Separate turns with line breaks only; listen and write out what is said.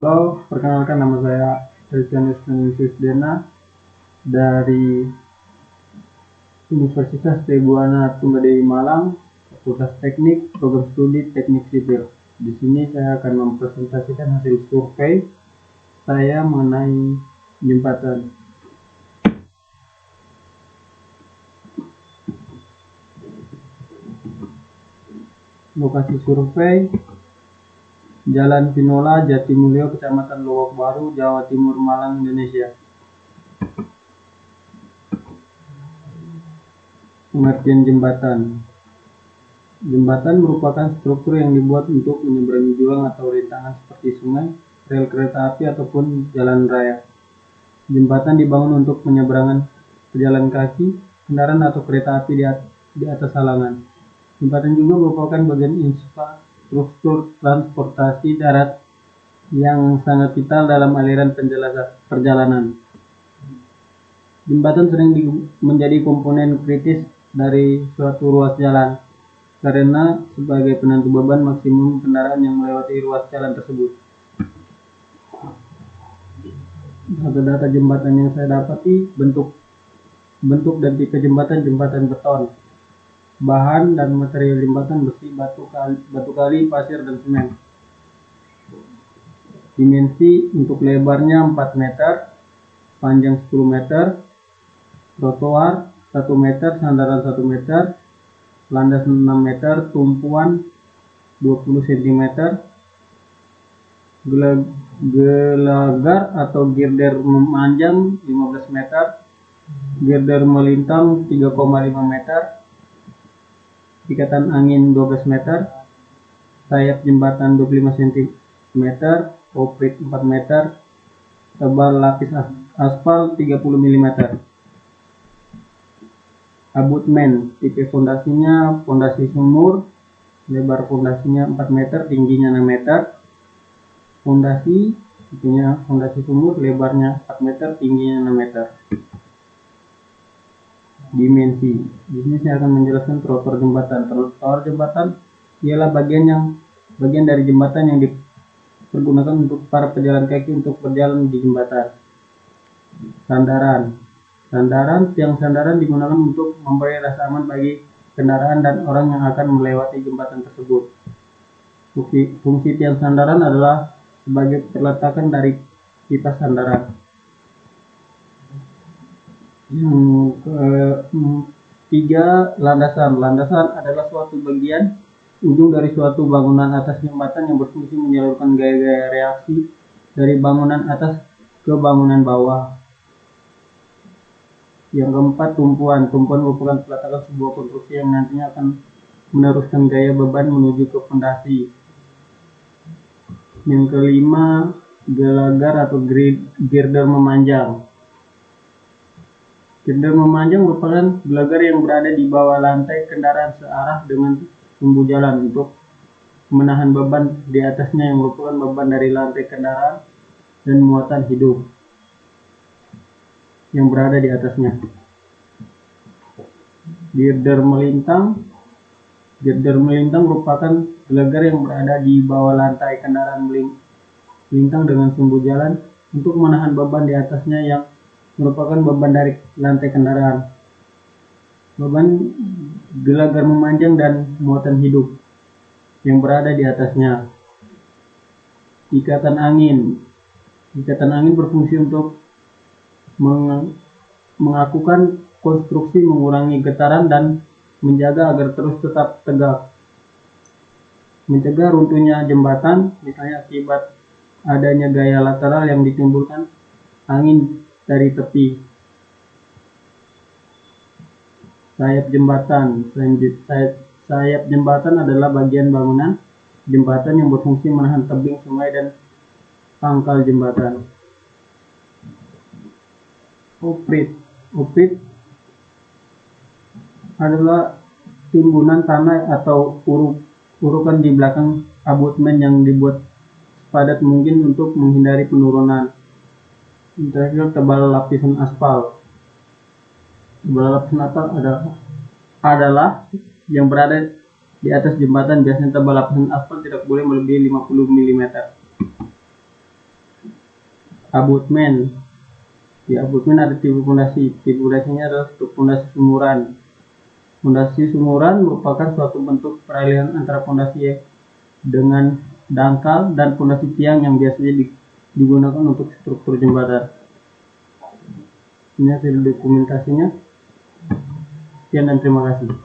Halo, perkenalkan nama saya Christianus Meningsius Dena dari Universitas Teguana Tunggadewi Malang, Fakultas Teknik, Program Studi Teknik Sipil. Di sini saya akan mempresentasikan hasil survei saya mengenai jembatan. Lokasi survei Jalan Pinola, Jatimulyo, Kecamatan Loak Baru, Jawa Timur, Malang, Indonesia. Pengertian jembatan. Jembatan merupakan struktur yang dibuat untuk menyeberangi jurang atau rintangan seperti sungai, rel kereta api, ataupun jalan raya. Jembatan dibangun untuk penyeberangan pejalan kaki, kendaraan atau kereta api di atas halangan. Jembatan juga merupakan bagian infrastruktur transportasi darat yang sangat vital dalam aliran perjalanan. Jembatan sering menjadi komponen kritis dari suatu ruas jalan karena sebagai penentu beban maksimum kendaraan yang melewati ruas jalan tersebut. Data-data jembatan yang saya dapati: bentuk dan tipe jembatan beton. Bahan dan material jembatan besi, batu kali, pasir, dan semen. Dimensi: untuk lebarnya 4 meter, panjang 10 meter, trotoar 1 meter, sandaran 1 meter, landas 6 meter, tumpuan 20 cm, gelagar atau girder memanjang 15 meter, girder melintang 3,5 meter, ikatan angin 12 meter, sayap jembatan 25 cm, oprit 4 meter, tebal lapis aspal 30 mm. Abutmen, tipe fondasinya fondasi sumur, lebar fondasinya 4 meter, tingginya 6 meter. Fondasi, tipenya fondasi sumur, lebarnya 4 meter, tingginya 6 meter. Dimensi. Di sini saya akan menjelaskan trotoar jembatan. Trotoar jembatan ialah bagian dari jembatan yang dipergunakan untuk para pejalan kaki untuk berjalan di jembatan. Sandaran. Tiang sandaran digunakan untuk memberi rasa aman bagi kendaraan dan orang yang akan melewati jembatan tersebut. Fungsi tiang sandaran adalah sebagai peletakan dari kipas sandaran. Yang ketiga, landasan. Landasan adalah suatu bagian ujung dari suatu bangunan atas jembatan yang berfungsi menyalurkan gaya-gaya reaksi dari bangunan atas ke bangunan bawah. Yang keempat, tumpuan. Tumpuan merupakan peletakan sebuah konstruksi yang nantinya akan meneruskan gaya beban menuju ke fondasi. Yang kelima, gelagar atau girder memanjang. Girder memanjang merupakan gelagar yang berada di bawah lantai kendaraan searah dengan sumbu jalan untuk menahan beban di atasnya yang merupakan beban dari lantai kendaraan dan muatan hidup yang berada di atasnya. Girder melintang merupakan gelagar yang berada di bawah lantai kendaraan melintang dengan sumbu jalan untuk menahan beban di atasnya yang merupakan beban dari lantai kendaraan. Beban gelagar memanjang dan muatan hidup yang berada di atasnya. Ikatan angin berfungsi untuk mengakukan konstruksi, mengurangi getaran dan menjaga agar terus tetap tegak. Mencegah runtuhnya jembatan, misalnya akibat adanya gaya lateral yang ditimbulkan angin dari tepi. Sayap jembatan. Sayap jembatan adalah bagian bangunan jembatan yang berfungsi menahan tebing sungai dan pangkal jembatan. Oprit adalah timbunan tanah atau urukan di belakang abutmen yang dibuat padat mungkin untuk menghindari penurunan. Terakhir, tebal lapisan aspal. Tebal lapisan aspal adalah yang berada di atas jembatan. Biasanya tebal lapisan aspal tidak boleh melebihi 50 mm. abutmen. Di abutmen ada tipe pondasi. Tipe pondasinya adalah pondasi sumuran. Pondasi sumuran merupakan suatu bentuk peralihan antara pondasi dengan dangkal dan pondasi tiang yang biasanya digunakan untuk struktur jembatan. Ini hasil dokumentasinya. Sekian dan terima kasih.